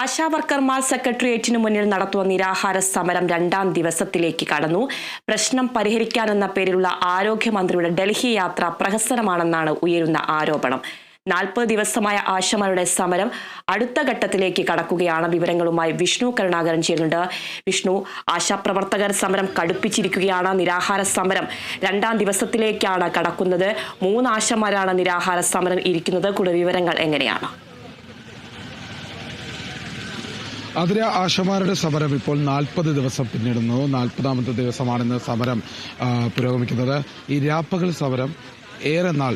ആശാവർക്കർമാർ സെക്രട്ടേറിയറ്റിന് മുന്നിൽ നടത്തുന്ന നിരാഹാര സമരം രണ്ടാം ദിവസത്തിലേക്ക് കടന്നു. പ്രശ്നം പരിഹരിക്കാനെന്ന പേരിലുള്ള ആരോഗ്യമന്ത്രിയുടെ ഡൽഹി യാത്ര പ്രഹസനമാണെന്നാണ് ഉയരുന്ന ആരോപണം. 40 ദിവസമായ ആശമാരുടെ സമരം അടുത്ത ഘട്ടത്തിലേക്ക് കടക്കുകയാണ്. വിവരങ്ങളുമായി വിഷ്ണു കരുണാകരൻ ചേരുന്നുണ്ട്. വിഷ്ണു, ആശാപ്രവർത്തകർ സമരം കടുപ്പിച്ചിരിക്കുകയാണ്. നിരാഹാര സമരം രണ്ടാം ദിവസത്തിലേക്കാണ് കടക്കുന്നത്. 3 ആശമാരാണ് നിരാഹാര സമരം ഇരിക്കുന്നത്. കൂടുതൽ വിവരങ്ങൾ എങ്ങനെയാണ്? അതിര ആശമാരുടെ സമരം ഇപ്പോൾ 40 ദിവസം പിന്നിടുന്നു. 40ാമത്തെ ദിവസമാണിന്ന് സമരം പുരോഗമിക്കുന്നത്. ഈ രാപ്പകൽ സമരം ഏറെ നാൾ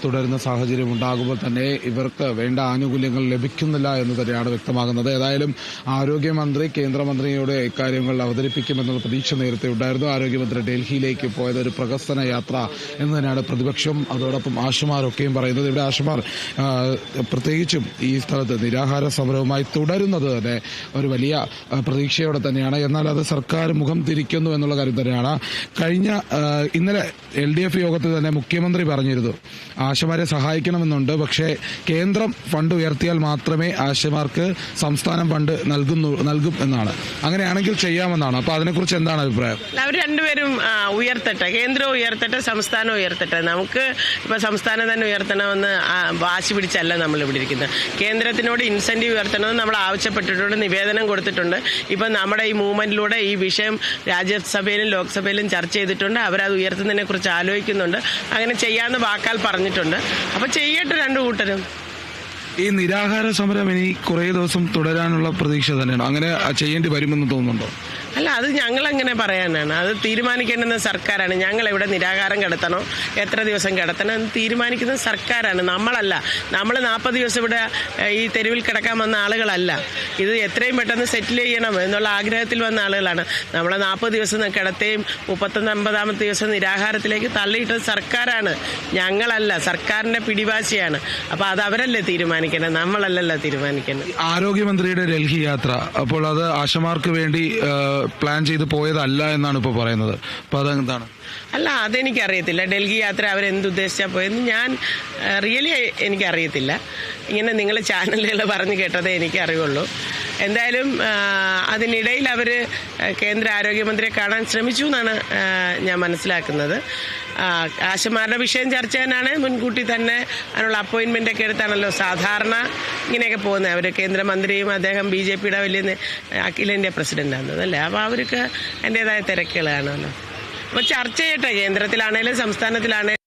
തുടരുന്ന സാഹചര്യം ഉണ്ടാകുമ്പോൾ തന്നെ ഇവർക്ക് വേണ്ട ആനുകൂല്യങ്ങൾ ലഭിക്കുന്നില്ല എന്ന് തന്നെയാണ് വ്യക്തമാകുന്നത്. ഏതായാലും ആരോഗ്യമന്ത്രി കേന്ദ്രമന്ത്രിയോട് ഇക്കാര്യങ്ങൾ അവതരിപ്പിക്കുമെന്നുള്ള പ്രതീക്ഷ നേരത്തെ ഉണ്ടായിരുന്നു. ആരോഗ്യമന്ത്രി ഡൽഹിയിലേക്ക് പോയത് ഒരു പ്രഹസന യാത്ര എന്ന് തന്നെയാണ് പ്രതിപക്ഷം അതോടൊപ്പം ആശമാരൊക്കെയും പറയുന്നത്. ഇവിടെ ആശമാർ പ്രത്യേകിച്ചും ഈ സ്ഥലത്ത് നിരാഹാര സമരവുമായി തുടരുന്നത് തന്നെ ഒരു വലിയ പ്രതീക്ഷയോടെ തന്നെയാണ്. എന്നാൽ അത് സർക്കാർ മുഖം തിരിക്കുന്നു എന്നുള്ള കാര്യം തന്നെയാണ്. ഇന്നലെ LDF യോഗത്തിൽ തന്നെ മുഖ്യമന്ത്രി പറഞ്ഞിരുന്നു ആശമാരെ സഹായിക്കണമെന്നുണ്ട്. പക്ഷേ കേന്ദ്രം ഫണ്ട് ഉയർത്തിയാൽ മാത്രമേ ആശമാർക്ക് സംസ്ഥാനം ഫണ്ട് നൽകും എന്നാണ്. അങ്ങനെയാണെങ്കിൽ ചെയ്യാമെന്നാണ്. അപ്പൊ അതിനെക്കുറിച്ച് എന്താണ് അഭിപ്രായം? അവർ രണ്ടുപേരും ഉയർത്തട്ടെ, കേന്ദ്രം ഉയർത്തട്ടെ, സംസ്ഥാനം ഉയർത്തട്ടെ. നമുക്ക് ഇപ്പൊ സംസ്ഥാനം തന്നെ ഉയർത്തണമെന്ന് വാശി പിടിച്ചല്ല നമ്മൾ ഇവിടെ ഇരിക്കുന്നത്. കേന്ദ്രത്തിനോട് ഇൻസെന്റീവ് ഉയർത്തണമെന്ന് നമ്മൾ ആവശ്യപ്പെട്ടിട്ടുണ്ട്, നിവേദനം കൊടുത്തിട്ടുണ്ട്. ഇപ്പൊ നമ്മുടെ ഈ മൂവ്മെന്റിലൂടെ ഈ വിഷയം രാജ്യസഭയിലും ലോക്സഭയിലും ചർച്ച ചെയ്തിട്ടുണ്ട്. അവരത് ഉയർത്തുന്നതിനെ കുറിച്ച് ആലോചിക്കുന്നുണ്ട്. അങ്ങനെ ചെയ്യാന്ന് വാക്കാൽ പറഞ്ഞിട്ടുണ്ട്. അപ്പൊ ചെയ്യട്ടെ രണ്ടു കൂട്ടരും. ഈ നിരാഹാര സമരം ഇനി കുറേ ദിവസം തുടരാനുള്ള പ്രതീക്ഷ തന്നെയാണ്. അങ്ങനെ ചെയ്യേണ്ടി വരുമെന്ന് തോന്നുന്നുണ്ടോ? അല്ല, അത് ഞങ്ങളെങ്ങനെ പറയാനാണ്? അത് തീരുമാനിക്കേണ്ടുന്ന സർക്കാരാണ്. ഞങ്ങൾ ഇവിടെ നിരാഹാരം കിടത്തണോ, എത്ര ദിവസം കിടത്തണം എന്ന് തീരുമാനിക്കുന്നത് സർക്കാരാണ്, നമ്മളല്ല. നമ്മൾ 40 ദിവസം ഇവിടെ ഈ തെരുവിൽ കിടക്കാൻ വന്ന ആളുകളല്ല. ഇത് എത്രയും പെട്ടെന്ന് സെറ്റിൽ ചെയ്യണം എന്നുള്ള ആഗ്രഹത്തിൽ വന്ന ആളുകളാണ്. നമ്മളെ 40 ദിവസം കിടത്തുകയും 39ാമത്തെ ദിവസം നിരാഹാരത്തിലേക്ക് തള്ളിയിട്ടത് സർക്കാരാണ്, ഞങ്ങളല്ല. സർക്കാരിന്റെ പിടിവാശിയാണ്. അപ്പൊ അത് അവരല്ലേ തീരുമാനിക്കേണ്ടത്, നമ്മളല്ലല്ലോ തീരുമാനിക്കേണ്ടത്. ആരോഗ്യമന്ത്രിയുടെ ഡൽഹി യാത്ര അപ്പോൾ അത് ആശമാർക്ക് വേണ്ടി പ്ലാൻ ചെയ്ത് പോയതല്ല എന്നാണ് ഇപ്പോൾ പറയുന്നത്. അപ്പൊ അതെന്താണ്? അല്ല, അതെനിക്കറിയത്തില്ല. ഡൽഹി യാത്ര അവരെന്തുദ്ദേശിച്ചാൽ പോയെന്ന് ഞാൻ റിയലി എനിക്കറിയത്തില്ല. ഇങ്ങനെ നിങ്ങൾ ചാനലുകൾ പറഞ്ഞു കേട്ടതേ എനിക്കറിയുള്ളൂ. എന്തായാലും അതിനിടയിൽ അവർ കേന്ദ്ര ആരോഗ്യമന്ത്രിയെ കാണാൻ ശ്രമിച്ചു എന്നാണ് ഞാൻ മനസ്സിലാക്കുന്നത്. ആശമാരുടെ വിഷയം ചർച്ച ചെയ്യാനാണ് മുൻകൂട്ടി തന്നെ അതിനുള്ള അപ്പോയിൻമെൻ്റ് ഒക്കെ എടുത്താണല്ലോ സാധാരണ ഇങ്ങനെയൊക്കെ പോകുന്നത്. അവർ കേന്ദ്രമന്ത്രിയും അദ്ദേഹം BJPയുടെ വലിയ അഖിലേന്ത്യാ പ്രസിഡന്റാണ് അല്ലേ. അപ്പോൾ അവർക്ക് അതിൻ്റെതായ തിരക്കുകൾ കാണുമല്ലോ. അപ്പോൾ ചർച്ച ചെയ്യട്ടെ, കേന്ദ്രത്തിലാണേലും സംസ്ഥാനത്തിലാണേലും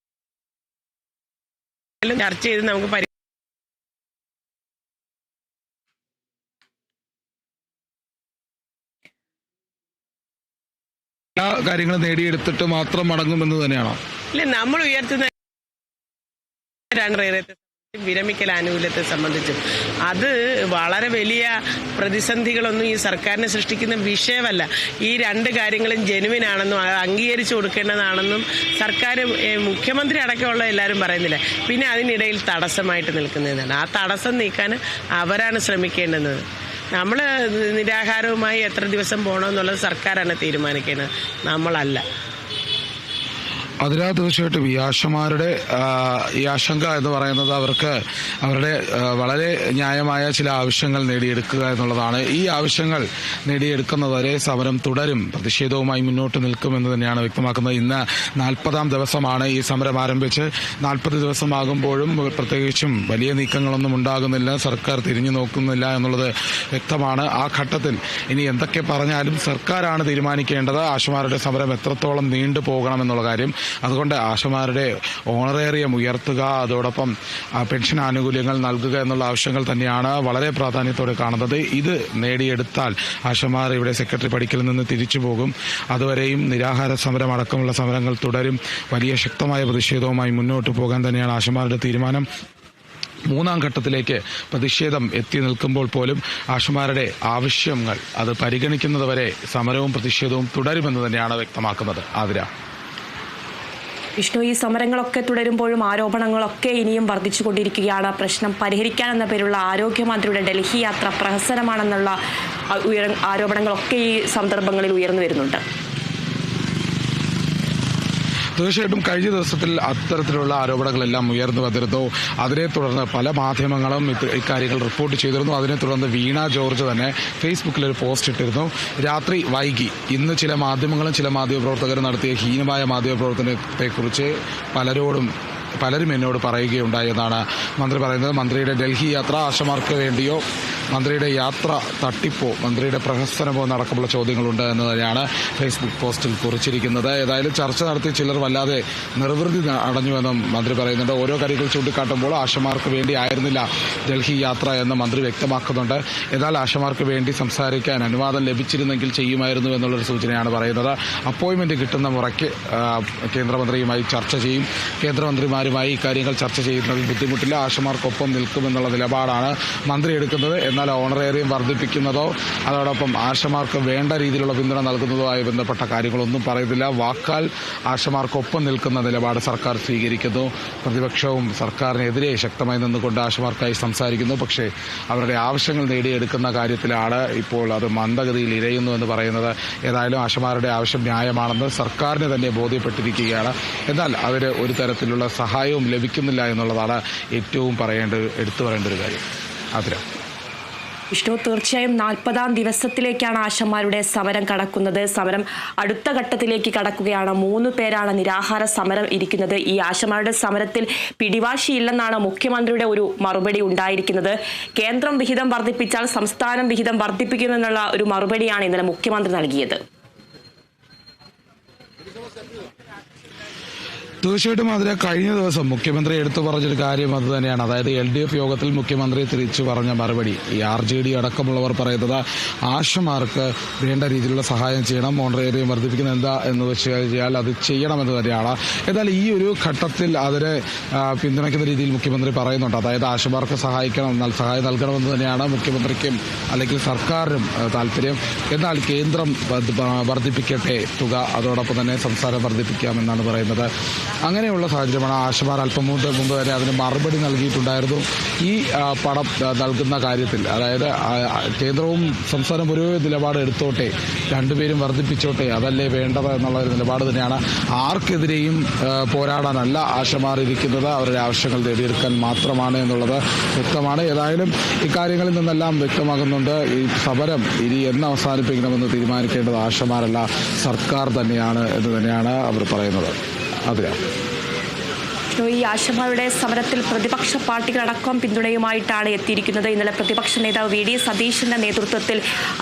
ചർച്ച ചെയ്ത് നമുക്ക് എല്ലാ കാര്യങ്ങളും നേടിയെടുത്തിട്ട് മാത്രം മടങ്ങുമെന്ന് തന്നെയാണോ? ഇല്ല, നമ്മൾ ഉയർത്തുന്ന വിരമിക്കൽ ആനുകൂല്യത്തെ സംബന്ധിച്ചും അത് വളരെ വലിയ പ്രതിസന്ധികളൊന്നും ഈ സർക്കാരിനെ സൃഷ്ടിക്കുന്ന വിഷയമല്ല. ഈ 2 കാര്യങ്ങളും ജെനുവിനാണെന്നും അംഗീകരിച്ചു കൊടുക്കേണ്ടതാണെന്നും സർക്കാർ മുഖ്യമന്ത്രി അടക്കമുള്ള എല്ലാവരും പറയുന്നില്ല. പിന്നെ അതിനിടയിൽ തടസ്സമായിട്ട് നിൽക്കുന്നതാണ്. ആ തടസ്സം നീക്കാൻ അവരാണ് ശ്രമിക്കേണ്ടുന്നത്. നമ്മൾ നിരാഹാരവുമായി എത്ര ദിവസം പോകണമെന്നുള്ളത് സർക്കാരാണ് തീരുമാനിക്കേണ്ടത്, നമ്മളല്ല. അതിനാ തീർച്ചയായിട്ടും ഈ ആശമാരുടെ ഈ ആശങ്ക എന്ന് പറയുന്നത് അവർക്ക് അവരുടെ വളരെ ന്യായമായ ചില ആവശ്യങ്ങൾ നേടിയെടുക്കുക എന്നുള്ളതാണ്. ഈ ആവശ്യങ്ങൾ നേടിയെടുക്കുന്നവരെ സമരം തുടരും, പ്രതിഷേധവുമായി മുന്നോട്ട് നിൽക്കുമെന്ന് തന്നെയാണ് വ്യക്തമാക്കുന്നത്. ഇന്ന് 40ാം ദിവസമാണ് ഈ സമരം ആരംഭിച്ച്. 40 ദിവസമാകുമ്പോഴും പ്രത്യേകിച്ചും വലിയ നീക്കങ്ങളൊന്നും ഉണ്ടാകുന്നില്ല, സർക്കാർ തിരിഞ്ഞു നോക്കുന്നില്ല എന്നുള്ളത് വ്യക്തമാണ്. ആ ഘട്ടത്തിൽ ഇനി എന്തൊക്കെ പറഞ്ഞാലും സർക്കാരാണ് തീരുമാനിക്കേണ്ടത് ആശമാരുടെ സമരം എത്രത്തോളം നീണ്ടു പോകണമെന്നുള്ള കാര്യം. അതുകൊണ്ട് ആശമാരുടെ ഓണറേറിയം ഉയർത്തുക, അതോടൊപ്പം പെൻഷൻ ആനുകൂല്യങ്ങൾ നൽകുക എന്നുള്ള ആവശ്യങ്ങൾ തന്നെയാണ് വളരെ പ്രാധാന്യത്തോടെ കാണുന്നത്. ഇത് നേടിയെടുത്താൽ ആശമാർ ഇവിടെ സെക്രട്ടറി പടിക്കലിൽ നിന്ന് തിരിച്ചു പോകും. അതുവരെയും നിരാഹാര സമരം അടക്കമുള്ള സമരങ്ങൾ തുടരും. വലിയ ശക്തമായ പ്രതിഷേധവുമായി മുന്നോട്ട് പോകാൻ തന്നെയാണ് ആശമാരുടെ തീരുമാനം. 3ാം ഘട്ടത്തിലേക്ക് പ്രതിഷേധം എത്തി നിൽക്കുമ്പോൾ പോലും ആശമാരുടെ ആവശ്യങ്ങൾ അത് പരിഗണിക്കുന്നതുവരെ സമരവും പ്രതിഷേധവും തുടരുമെന്ന് തന്നെയാണ് വ്യക്തമാക്കുന്നത്. ആതിര. വിഷ്ണു, ഈ സമരങ്ങളൊക്കെ തുടരുമ്പോഴും ആരോപണങ്ങളൊക്കെ ഇനിയും വർദ്ധിച്ചുകൊണ്ടിരിക്കുകയാണ്. പ്രശ്നം പരിഹരിക്കാനെന്ന പേരുള്ള ആരോഗ്യമന്ത്രിയുടെ ഡൽഹി യാത്ര പ്രഹസനമാണെന്നുള്ള ആരോപണങ്ങളൊക്കെ ഈ സന്ദർഭങ്ങളിൽ ഉയർന്നു വരുന്നുണ്ട്. തീർച്ചയായിട്ടും കഴിഞ്ഞ ദിവസത്തിൽ അത്തരത്തിലുള്ള ആരോപണങ്ങളെല്ലാം ഉയർന്നു വന്നിരുന്നു. അതിനെ തുടർന്ന് പല മാധ്യമങ്ങളും ഇക്കാര്യങ്ങൾ റിപ്പോർട്ട് ചെയ്തിരുന്നു. അതിനെ തുടർന്ന് വീണ ജോർജ് തന്നെ ഫേസ്ബുക്കിൽ ഒരു പോസ്റ്റ് ഇട്ടിരുന്നു. രാത്രി വൈകി ഇന്ന് ചില മാധ്യമങ്ങളും ചില മാധ്യമപ്രവർത്തകരും നടത്തിയ ഹീനമായ മാധ്യമപ്രവർത്തനത്തെക്കുറിച്ച് പലരും എന്നോട് പറയുകയുണ്ടായി എന്നാണ് മന്ത്രി പറയുന്നത്. മന്ത്രിയുടെ ഡൽഹി യാത്ര ആശമാർക്ക് വേണ്ടിയോ മന്ത്രിയുടെ യാത്ര തട്ടിപ്പോ മന്ത്രിയുടെ പ്രഹസനമോ നടക്കുമ്പോൾ ചോദ്യങ്ങളുണ്ട് എന്ന് തന്നെയാണ് ഫേസ്ബുക്ക് പോസ്റ്റിൽ കുറിച്ചിരിക്കുന്നത്. ഏതായാലും ചർച്ച നടത്തി ചിലർ വല്ലാതെ നിർവൃതി അടഞ്ഞുവെന്നും മന്ത്രി പറയുന്നുണ്ട്. ഓരോ കാര്യങ്ങൾ ചൂണ്ടിക്കാട്ടുമ്പോൾ ആശമാർക്ക് വേണ്ടി ആയിരുന്നില്ല ഡൽഹി യാത്ര എന്ന് മന്ത്രി വ്യക്തമാക്കുന്നുണ്ട്. എന്നാൽ ആശമാർക്ക് വേണ്ടി സംസാരിക്കാൻ അനുവാദം ലഭിച്ചിരുന്നെങ്കിൽ ചെയ്യുമായിരുന്നു എന്നുള്ളൊരു സൂചനയാണ് പറയുന്നത്. അപ്പോയിന്റ്മെന്റ് കിട്ടുന്ന മുറയ്ക്ക് കേന്ദ്രമന്ത്രിയുമായി ചർച്ച ചെയ്യും. കേന്ദ്രമന്ത്രിമാരുമായി ഇക്കാര്യങ്ങൾ ചർച്ച ചെയ്യുന്നതിൽ ബുദ്ധിമുട്ടില്ല. ആശമാർക്കൊപ്പം നിൽക്കുമെന്നുള്ള നിലപാടാണ് മന്ത്രി എടുക്കുന്നത്. എന്നാൽ ഓണറേറിയം വർദ്ധിപ്പിക്കുന്നതോ അതോടൊപ്പം ആശമാർക്ക് വേണ്ട രീതിയിലുള്ള പിന്തുണ നൽകുന്നതുമായി ബന്ധപ്പെട്ട കാര്യങ്ങളൊന്നും പറയുന്നില്ല. വാക്കാൽ ആശമാർക്കൊപ്പം നിൽക്കുന്ന നിലപാട് സർക്കാർ സ്വീകരിക്കുന്നു. പ്രതിപക്ഷവും സർക്കാരിനെതിരെ ശക്തമായി നിന്നുകൊണ്ട് ആശമാർക്കായി സംസാരിക്കുന്നു. പക്ഷേ അവരുടെ ആവശ്യങ്ങൾ നേടിയെടുക്കുന്ന കാര്യത്തിലാണ് ഇപ്പോൾ അത് മന്ദഗതിയിൽ ഇഴയുന്നു എന്ന് പറയുന്നത്. ഏതായാലും ആശമാരുടെ ആവശ്യം ന്യായമാണെന്ന് സർക്കാരിന് തന്നെ ബോധ്യപ്പെട്ടിരിക്കുകയാണ്. എന്നാൽ അവർ ഒരു തരത്തിലുള്ള സഹായവും ലഭിക്കുന്നില്ല എന്നുള്ളതാണ് ഏറ്റവും എടുത്തു പറയേണ്ട ഒരു കാര്യം. അതിര വിഷ്ണു, തീർച്ചയായും 40ാം ദിവസത്തിലേക്കാണ് ആശമാരുടെ സമരം കടക്കുന്നത്. സമരം അടുത്ത ഘട്ടത്തിലേക്ക് കടക്കുകയാണ്. 3 പേരാണ് നിരാഹാര സമരം ഇരിക്കുന്നത്. ഈ ആശമാരുടെ സമരത്തിൽ പിടിവാശിയില്ലെന്നാണ് മുഖ്യമന്ത്രിയുടെ ഒരു മറുപടി ഉണ്ടായിരിക്കുന്നത്. കേന്ദ്രം വിഹിതം വർദ്ധിപ്പിച്ചാൽ സംസ്ഥാനം വിഹിതം വർദ്ധിപ്പിക്കുമെന്നുള്ള ഒരു മറുപടിയാണ് ഇന്നലെ മുഖ്യമന്ത്രി നൽകിയത്. തീർച്ചയായിട്ടും അതിന് കഴിഞ്ഞ ദിവസം മുഖ്യമന്ത്രി എടുത്തു പറഞ്ഞൊരു കാര്യം അത് തന്നെയാണ്. അതായത് LDF യോഗത്തിൽ മുഖ്യമന്ത്രി തിരിച്ചു പറഞ്ഞ മറുപടി ഈ RJD അടക്കമുള്ളവർ പറയുന്നത് ആശമാർക്ക് വേണ്ട രീതിയിലുള്ള സഹായം ചെയ്യണം, ഓണറേറിയം വർദ്ധിപ്പിക്കുന്നത് എന്താ എന്ന് വെച്ച് കഴിഞ്ഞാൽ അത് ചെയ്യണമെന്ന് തന്നെയാണ്. എന്നാൽ ഈ ഒരു ഘട്ടത്തിൽ അതിനെ പിന്തുണയ്ക്കുന്ന രീതിയിൽ മുഖ്യമന്ത്രി പറയുന്നുണ്ട്. അതായത് ആശമാർക്ക് സഹായം നൽകണമെന്ന് തന്നെയാണ് മുഖ്യമന്ത്രിക്കും അല്ലെങ്കിൽ സർക്കാരിനും താല്പര്യം. എന്നാൽ കേന്ദ്രം വർദ്ധിപ്പിക്കട്ടെ തുക, അതോടൊപ്പം തന്നെ സംസ്ഥാനം വർദ്ധിപ്പിക്കാമെന്നാണ് പറയുന്നത്. അങ്ങനെയുള്ള സാഹചര്യമാണ്. ആശമാർ അല്പം മുമ്പ് തന്നെ അതിന് മറുപടി നൽകിയിട്ടുണ്ടായിരുന്നു. ഈ പണം നൽകുന്ന കാര്യത്തിൽ അതായത് കേന്ദ്രവും സംസ്ഥാനം ഒരു നിലപാട് എടുത്തോട്ടെ, രണ്ടുപേരും വർദ്ധിപ്പിച്ചോട്ടെ, അതല്ലേ വേണ്ടത് എന്നുള്ള ഒരു നിലപാട് തന്നെയാണ്. ആർക്കെതിരെയും പോരാടാനല്ല ആശമാർ ഇരിക്കുന്നത്, അവരുടെ ആവശ്യങ്ങൾ നേടിയെടുക്കാൻ മാത്രമാണ് എന്നുള്ളത് വ്യക്തമാണ്. ഏതായാലും ഇക്കാര്യങ്ങളിൽ നിന്നെല്ലാം വ്യക്തമാകുന്നുണ്ട്. ഈ സമരം ഇനി എന്ന് അവസാനിപ്പിക്കണമെന്ന് തീരുമാനിക്കേണ്ടത് ആശമാരല്ല, സർക്കാർ തന്നെയാണ് എന്ന് തന്നെയാണ് അവർ പറയുന്നത്. അതെ, ഈ ആശമാരുടെ സമരത്തിൽ പ്രതിപക്ഷ പാർട്ടികളടക്കം പിന്തുണയുമായിട്ടാണ് എത്തിയിരിക്കുന്നത്. ഇന്നലെ പ്രതിപക്ഷ നേതാവ് VD സതീശന്റെ നേതൃത്വത്തിൽ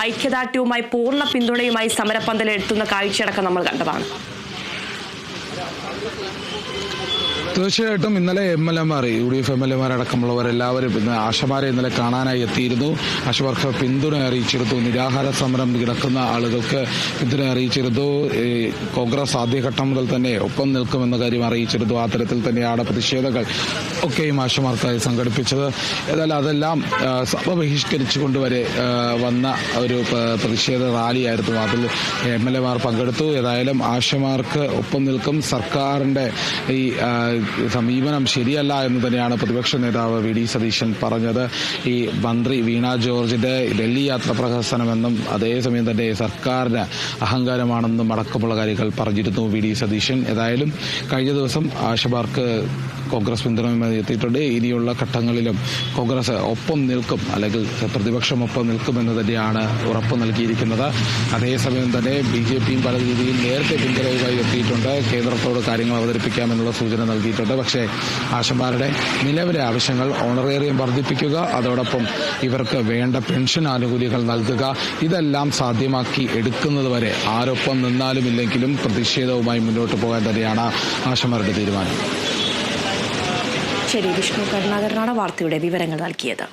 ഐക്യദാർഢ്യവുമായി പൂർണ്ണ പിന്തുണയുമായി സമരപ്പന്തലെത്തുന്ന കാഴ്ചയടക്കം നമ്മൾ കണ്ടതാണ്. തീർച്ചയായിട്ടും ഇന്നലെ MLAമാർ UDF MLAമാർ അടക്കമുള്ളവരെല്ലാവരും ഇന്ന് ആശമാരെ ഇന്നലെ കാണാനായി എത്തിയിരുന്നു. ആശമാർക്ക് പിന്തുണ അറിയിച്ചിരുന്നു. നിരാഹാര സമരം കിടക്കുന്ന ആളുകൾക്ക് പിന്തുണ അറിയിച്ചിരുന്നു. കോൺഗ്രസ് ആദ്യഘട്ടം മുതൽ തന്നെ ഒപ്പം നിൽക്കുമെന്ന കാര്യം അറിയിച്ചിരുന്നു. ആ തരത്തിൽ തന്നെയാണ് പ്രതിഷേധങ്ങൾ ഒക്കെയും ആശമാർക്കായി സംഘടിപ്പിച്ചത്. എന്നാൽ അതെല്ലാം സഭ ബഹിഷ്കരിച്ചുകൊണ്ടുവരെ വന്ന ഒരു പ്രതിഷേധ റാലിയായിരുന്നു. അതിൽ MLAമാർ പങ്കെടുത്തു. ഏതായാലും ആശമാർക്ക് ഒപ്പം നിൽക്കും. സർക്കാരിന്റെ ഈ സമീപനം ശരിയല്ല എന്ന് തന്നെയാണ് പ്രതിപക്ഷ നേതാവ് VD സതീശൻ പറഞ്ഞത്. ഈ മന്ത്രി വീണ ജോർജിന്റെ ഡൽഹി യാത്ര പ്രഹസനമെന്നും അതേസമയം തന്നെ സർക്കാരിന് അഹങ്കാരമാണെന്നും അടക്കമുള്ള കാര്യങ്ങൾ പറഞ്ഞിരുന്നു VD സതീശൻ. ഏതായാലും കഴിഞ്ഞ ദിവസം ആശമാർക്ക് കോൺഗ്രസ് പിന്തുണയുമായി എത്തിയിട്ടുണ്ട്. ഇനിയുള്ള ഘട്ടങ്ങളിലും കോൺഗ്രസ് ഒപ്പം നിൽക്കും, അല്ലെങ്കിൽ പ്രതിപക്ഷം ഒപ്പം നിൽക്കുമെന്ന് തന്നെയാണ് ഉറപ്പ് നൽകിയിരിക്കുന്നത്. അതേസമയം തന്നെ BJPയും പല രീതിയിൽ നേരത്തെ പിന്തുണയുമായി എത്തിയിട്ടുണ്ട്. കേന്ദ്രത്തോട് കാര്യങ്ങൾ അവതരിപ്പിക്കാമെന്നുള്ള സൂചന നൽകിയിട്ടുണ്ട്. പക്ഷേ ആശമാരുടെ നിലവിലെ ആവശ്യങ്ങൾ ഓണറേറിയം വർദ്ധിപ്പിക്കുക, അതോടൊപ്പം ഇവർക്ക് വേണ്ട പെൻഷൻ ആനുകൂല്യങ്ങൾ നൽകുക, ഇതെല്ലാം സാധ്യമാക്കി എടുക്കുന്നതുവരെ ആരൊപ്പം നിന്നാലും ഇല്ലെങ്കിലും പ്രതിഷേധവുമായി മുന്നോട്ട് പോകാൻ തന്നെയാണ് ആശമാരുടെ തീരുമാനം. ശരി, വിഷ്ണു കരുണാകരനാണ് വാർത്തയുടെ വിവരങ്ങൾ നൽകിയത്.